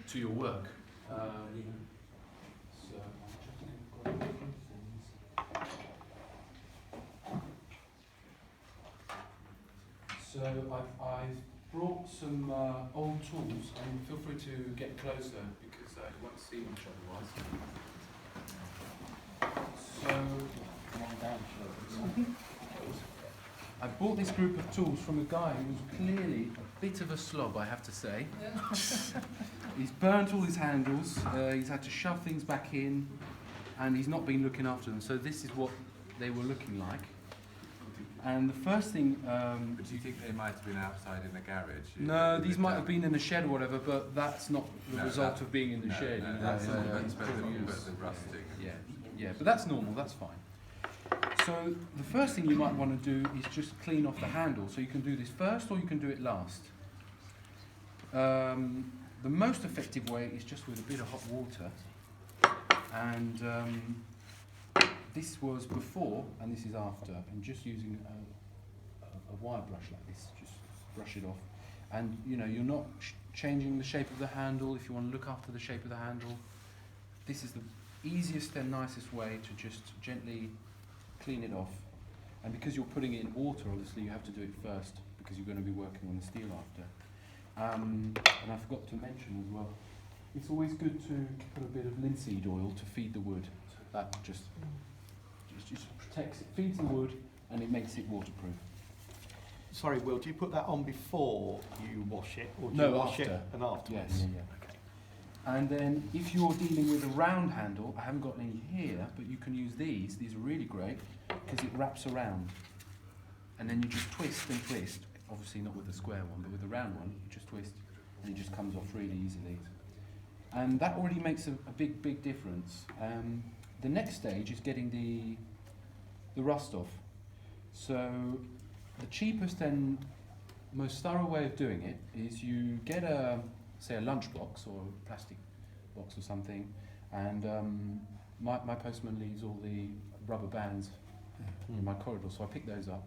to your work. So I've brought some old tools, and feel free to get closer because you won't see much otherwise. So I bought this group of tools from a guy who was clearly a bit of a slob, I have to say. He's burnt all his handles, he's had to shove things back in, and he's not been looking after them. So this is what they were looking like. And the first thing... but do you think they might have been outside in a garage? No, these might have been in a shed or whatever, but that's not the result of being in the shed. No, that's the rusting. Yeah, but that's normal, that's fine. So the first thing you might want to do is just clean off the handle. So you can do this first or you can do it last. The most effective way is just with a bit of hot water. And this was before and this is after. And just using a wire brush like this, just brush it off. And you know, you're not changing the shape of the handle if you want to look after the shape of the handle. This is the easiest and nicest way to just gently clean it off. And because you're putting it in water, obviously you have to do it first because you're going to be working on the steel after. And I forgot to mention as well, it's always good to put a bit of linseed oil to feed the wood. That just protects it, feeds the wood, and it makes it waterproof. Sorry, Will, do you put that on before you wash it, or do No, you wash after. it and afterwards? Yes. Yeah. Okay. And then if you're dealing with a round handle, I haven't got any here, but you can use these. These are really great because it wraps around. And then you just twist and twist. Obviously not with the square one, but with the round one, you just twist and it just comes off really easily. And that already makes a big difference. The next stage is getting the rust off. So the cheapest and most thorough way of doing it is you get say a lunch box or a plastic box or something, and my postman leaves all the rubber bands in my corridor, so I pick those up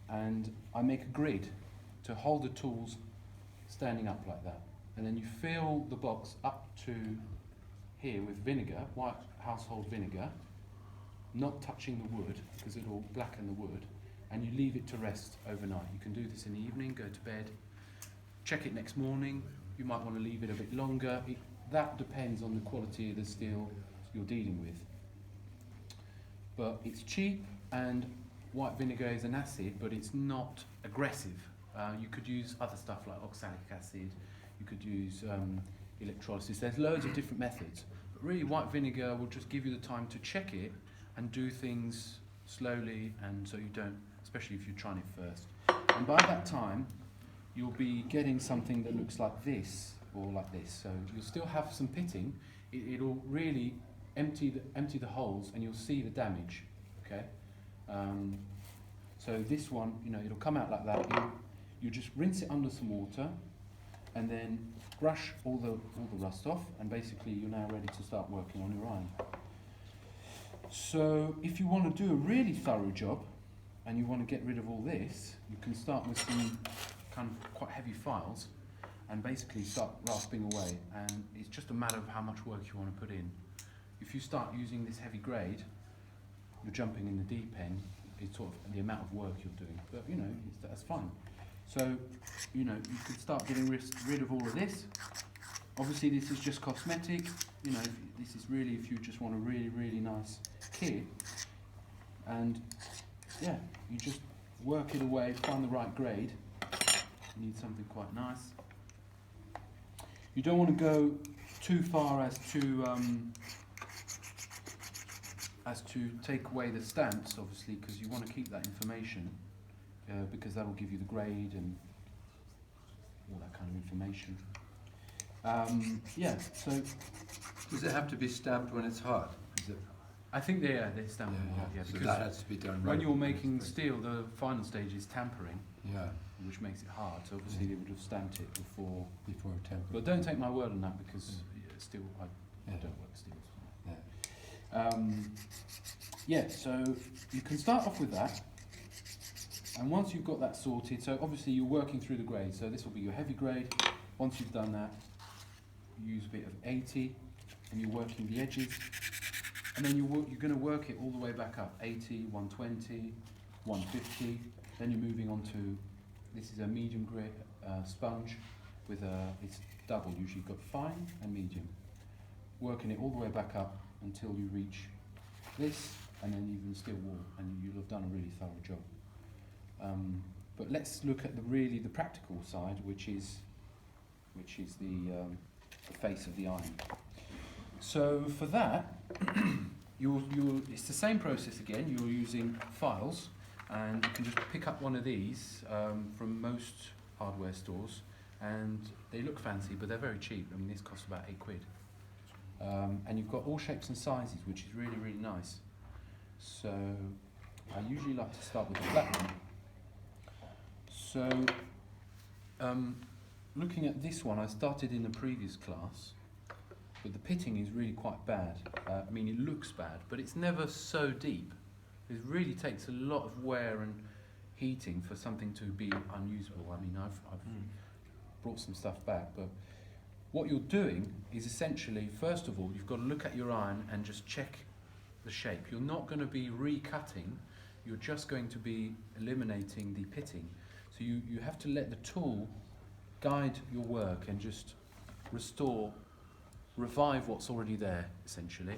and I make a grid to hold the tools standing up like that, and then you fill the box up to here with vinegar, white household vinegar, not touching the wood because it'll blacken the wood, and you leave it to rest overnight. You can do this in the evening, go to bed, check it next morning. You might want to leave it a bit longer. That depends on the quality of the steel you're dealing with. But it's cheap, and white vinegar is an acid, but it's not aggressive. You could use other stuff like oxalic acid, you could use electrolysis. There's loads of different methods. But really, white vinegar will just give you the time to check it and do things slowly, and so you don't, especially if you're trying it first. And by that time, you'll be getting something that looks like this or like this. So you'll still have some pitting. It'll really empty the holes, and you'll see the damage. Okay. So this one, you know, it'll come out like that. You just rinse it under some water, and then brush all the rust off, and basically you're now ready to start working on your iron. So if you want to do a really thorough job, and you want to get rid of all this, you can start with some kind of quite heavy files and basically start rasping away, and it's just a matter of how much work you want to put in. If you start using this heavy grade, you're jumping in the deep end. It's sort of the amount of work you're doing, but you know, that's fine. So, you know, you could start getting rid of all of this. Obviously this is just cosmetic, you know, this is really if you just want a really nice kit, and yeah, you just work it away, find the right grade. You need something quite nice. You don't want to go too far as to take away the stamps, obviously, because you want to keep that information, because that will give you the grade and all that kind of information. Yeah, so... Does it have to be stamped when it's hot? Is it? I think they stamp them hard, yeah, So because that has to be done when right you're making steel, the final stage is tampering, Yeah, which makes it hard, so obviously they would have stamped it before tempering. But don't take my word on that, because steel, I don't work steel. Yeah, so you can start off with that, and once you've got that sorted, so obviously you're working through the grade, so this will be your heavy grade. Once you've done that, you use a bit of 80, and you're working the edges, and then you're going to work it all the way back up, 80, 120, 150, then you're moving on to, this is a medium grit sponge with it's double, usually you've got fine and medium. Working it all the way back up until you reach this, and then even steel wool, and you'll have done a really thorough job. But let's look at the practical side, which is the face of the iron. So for that, it's the same process again. You're using files, and you can just pick up one of these from most hardware stores, and they look fancy, but they're very cheap. I mean, this costs about £8. And you've got all shapes and sizes, which is really, really nice. So I usually like to start with the flat one. So looking at this one, I started in the previous class, but the pitting is really quite bad. I mean, it looks bad, but it's never so deep. It really takes a lot of wear and heating for something to be unusable. I mean, I've brought some stuff back, but what you're doing is essentially, first of all, you've got to look at your iron and just check the shape. You're not going to be recutting, you're just going to be eliminating the pitting. So you have to let the tool guide your work and just revive what's already there, essentially.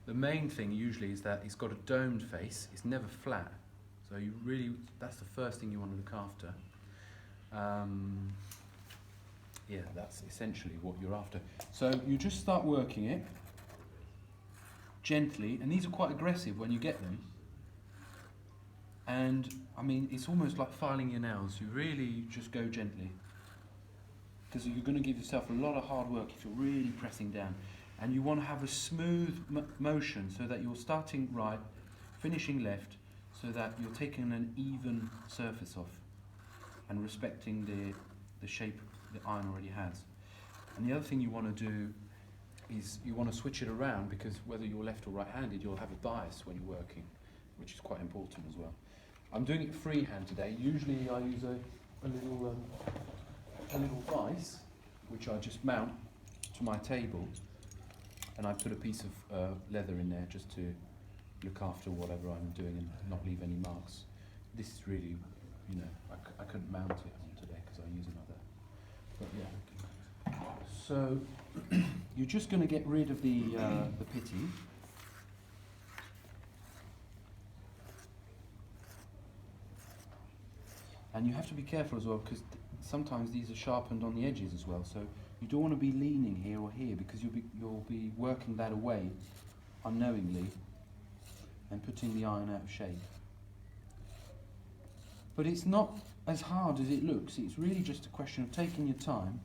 The main thing usually is that it's got a domed face, it's never flat. So that's the first thing you want to look after. Yeah, that's essentially what you're after. So you just start working it gently, and these are quite aggressive when you get them. And I mean, it's almost like filing your nails. You really just go gently, because you're going to give yourself a lot of hard work if you're really pressing down. And you want to have a smooth motion so that you're starting right, finishing left, so that you're taking an even surface off and respecting the shape the iron already has. And the other thing you want to do is you want to switch it around, because whether you're left or right-handed, you'll have a bias when you're working, which is quite important as well. I'm doing it freehand today. Usually I use a little vise, which I just mount to my table, and I put a piece of leather in there just to look after whatever I'm doing and not leave any marks. This is really, I couldn't mount it on today because I use another. But yeah. So you're just going to get rid of the pitting. And you have to be careful as well, because sometimes these are sharpened on the edges as well. So you don't want to be leaning here or here, because you'll be working that away unknowingly and putting the iron out of shape. But it's not as hard as it looks. It's really just a question of taking your time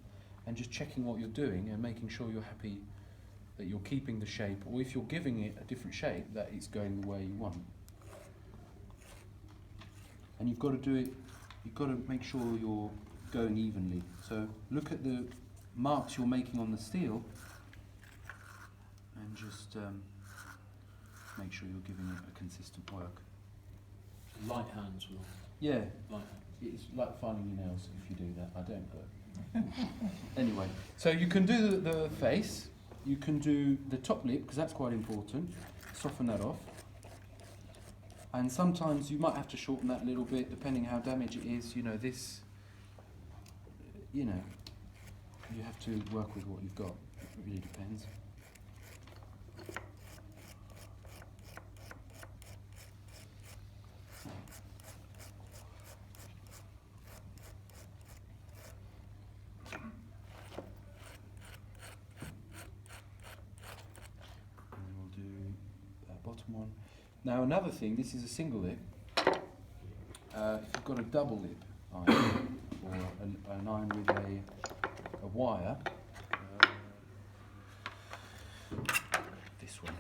and just checking what you're doing and making sure you're happy that you're keeping the shape, or if you're giving it a different shape, that it's going the way you want. And you've got to do it, you've got to make sure you're going evenly. So look at the marks you're making on the steel and just make sure you're giving it a consistent work. Light hands will. Yeah, Light. it's like filing your nails if you do that. I don't, but anyway. So you can do the face, you can do the top lip, because that's quite important. Soften that off. And sometimes you might have to shorten that a little bit, depending how damaged it is. You have to work with what you've got. It really depends. And we'll do that bottom one. Now another thing, this is a single lip. If you've got a double lip iron, or an iron with a wire, this one.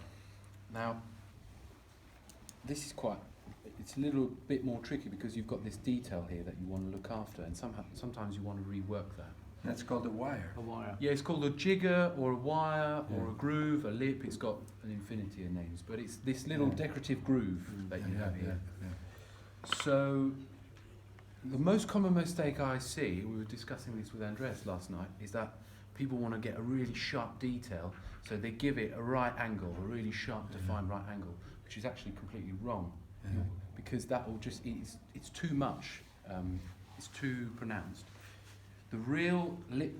Now, this is it's a little bit more tricky, because you've got this detail here that you want to look after, and sometimes you want to rework that. That's called a wire. A wire. Yeah, it's called a jigger, or a wire, or a groove, a lip. It's got an infinity of names, but it's this little decorative groove that you have here. So, the most common mistake I see, we were discussing this with Andreas last night, is that people want to get a really sharp detail, so they give it a right angle, a really sharp, defined right angle, which is actually completely wrong, because that will just, it's too much, it's too pronounced. The real lip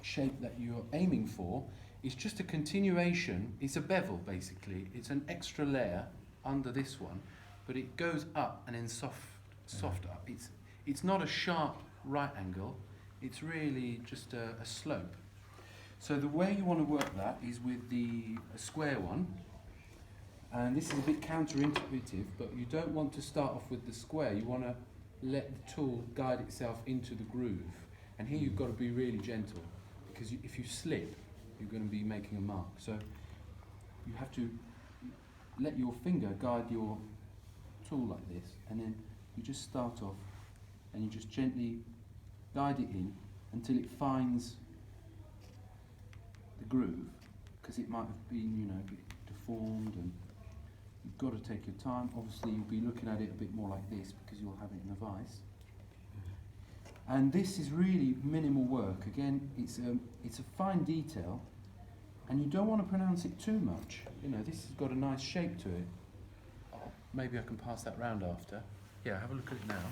shape that you're aiming for is just a continuation, it's a bevel basically, it's an extra layer under this one, but it goes up and then soft up. It's not a sharp right angle, it's really just a slope. So the way you want to work that is with a square one, and this is a bit counterintuitive, but you don't want to start off with the square, you want to let the tool guide itself into the groove, and here you've got to be really gentle, because if you slip, you're going to be making a mark. So you have to let your finger guide your tool like this, and then you just start off and you just gently guide it in until it finds the groove, because it might have been, you know, a bit deformed, and you've got to take your time. Obviously you'll be looking at it a bit more like this because you'll have it in a vise. And this is really minimal work. Again, it's a fine detail, and you don't want to pronounce it too much. You know, this has got a nice shape to it. Maybe I can pass that round after. Yeah, have a look at it now.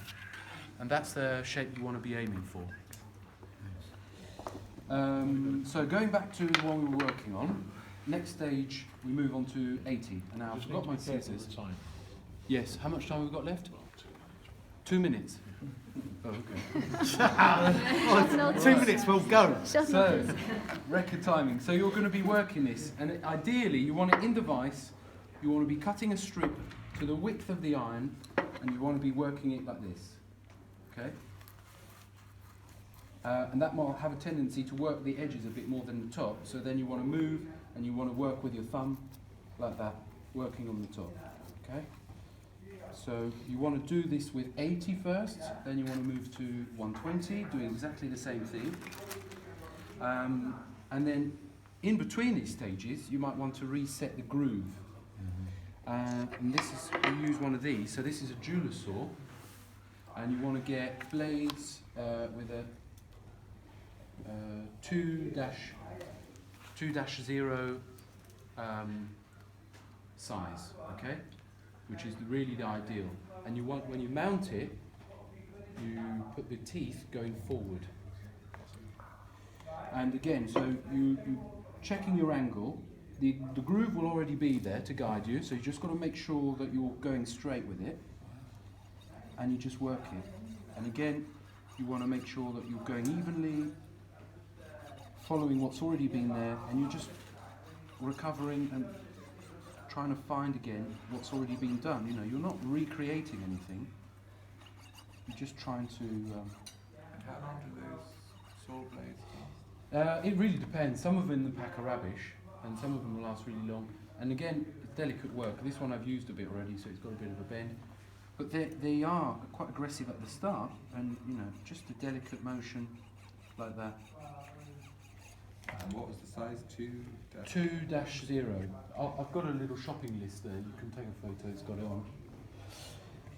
And that's the shape you want to be aiming for. So going back to the one we were working on, next stage we move on to 80. And now I've got my scissors. Yes, how much time have we got left? 2 minutes. Oh, okay. 2 minutes, we'll go. So, record timing. So you're going to be working this, and ideally you want it in the vise, you want to be cutting a strip to the width of the iron, and you want to be working it like this. Okay? And that might have a tendency to work the edges a bit more than the top, so then you want to move and you want to work with your thumb like that, working on the top. Okay? So you want to do this with 80 first, then you want to move to 120, doing exactly the same thing. And then in between these stages, you might want to reset the groove. And this is, you use one of these, so this is a jeweler saw, and you want to get blades with a 2-0 size, okay? Which is really the ideal. And you want, when you mount it, you put the teeth going forward. And again, so you checking your angle, the groove will already be there to guide you, so you just got to make sure that you're going straight with it, and you just work it. And again, you want to make sure that you're going evenly, following what's already been there, and you're just recovering and trying to find again what's already been done. You know, you're not recreating anything. You're just trying to. And how long do those saw blades last? It really depends. Some of them pack are rubbish, and some of them will last really long. And again, it's delicate work. This one I've used a bit already, so it's got a bit of a bend. But they are quite aggressive at the start, and you know, just a delicate motion like that. And what was the size? 2-0. I've got a little shopping list there. You can take a photo. It's got it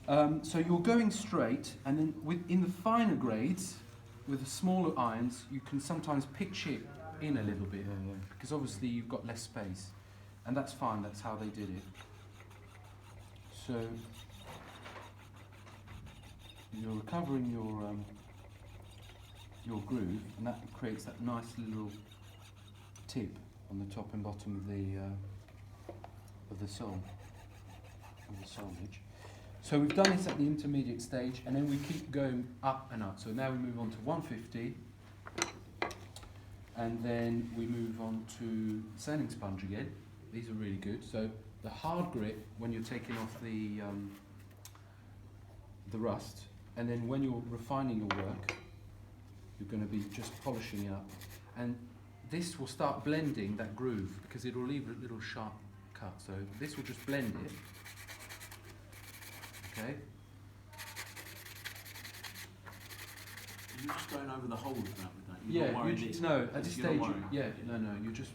on. So you're going straight, and then in the finer grades, with the smaller irons, you can sometimes pitch it in a little bit, because obviously you've got less space, and that's fine. That's how they did it. So you're recovering your groove, and that creates that nice little tip on the top and bottom of the sole, of the sole edge. So we've done this at the intermediate stage, and then we keep going up and up. So now we move on to 150, and then we move on to sanding sponge again. These are really good. So the hard grit when you're taking off the rust, and then when you're refining your work, you're going to be just polishing it up. And this will start blending that groove, because it will leave a little sharp cut. So this will just blend it. Okay. You're just going over the whole of that with that. Yeah. No, at this stage. Yeah. No. You just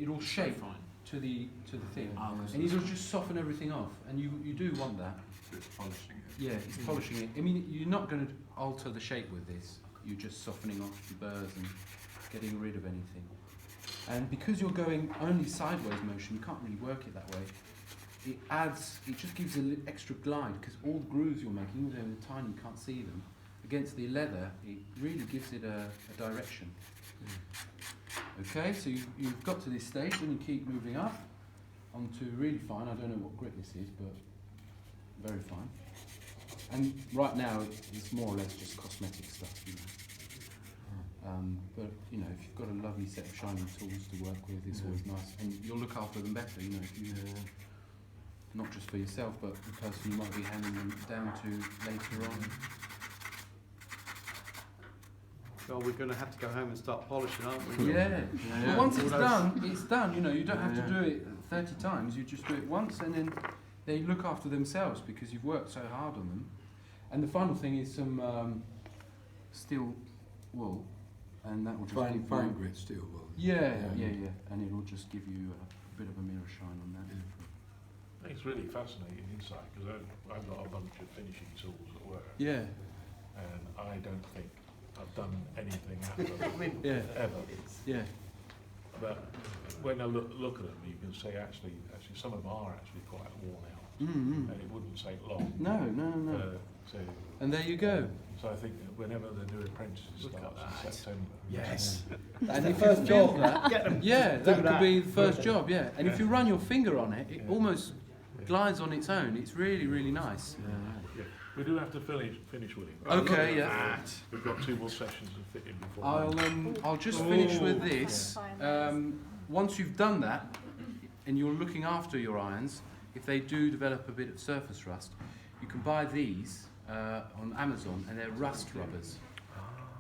it'll shape fine. to the thing, Okay. and it'll just soften everything off. And you do want that. So it's polishing it. Yeah, it's polishing it. I mean, you're not going to alter the shape with this. You're just softening off the burrs and getting rid of anything. And because you're going only sideways motion, you can't really work it that way. It just gives a extra glide, because all the grooves you're making, even though they're tiny, you can't see them, against the leather, it really gives it a direction. Okay, so you've got to this stage, and you keep moving up onto really fine. I don't know what grit this is, but very fine. And right now, it's more or less just cosmetic stuff, you know. But you know, if you've got a lovely set of shiny tools to work with, it's always nice, and you'll look after them better. You know, if you not just for yourself, but the person you might be handing them down to later on. Well, we're going to have to go home and start polishing, aren't we? Yeah. Yeah. But once All it's those- done, it's done. You know, you don't have to do it 30 times. You just do it once, and then they look after themselves because you've worked so hard on them. And the final thing is some steel wool, and that will just give Fine you, grit steel wool. yeah, and it'll just give you a bit of a mirror shine on that. It's really fascinating inside, because I've got a bunch of finishing tools at work, Yeah, and I don't think I've done anything out of them yeah, ever. yeah. But when I look at them, you can say actually some of them are actually quite worn out, Mm-hmm. and it wouldn't take long. No. So And there you go. I think that whenever the new apprentices Look at starts in that. September. Yes. And if first you feel job. that, Get them. yeah, do that could that. be the first job, yeah. And if you run your finger on it, it Yeah. almost glides on its own. It's really, really nice. Yeah. We do have to finish with it. Okay, yeah. We've got 2 more sessions to fit in before. I'll just finish with this. Once you've done that, and you're looking after your irons, if they do develop a bit of surface rust, you can buy these on Amazon, and they're rust rubbers.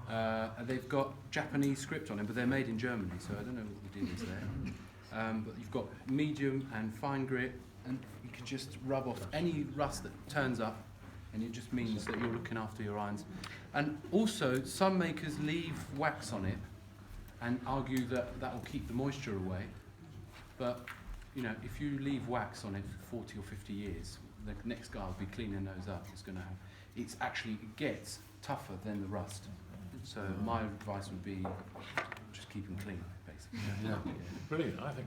And they've got Japanese script on them, but they're made in Germany, so I don't know what the deal is there. But you've got medium and fine grit, and you can just rub off any rust that turns up, and it just means that you're looking after your irons. And also, some makers leave wax on it and argue that that will keep the moisture away. But you know, if you leave wax on it for 40 or 50 years, the next guy will be cleaning those up. It gets tougher than the rust. So my advice would be just keep them clean, basically. Brilliant. I think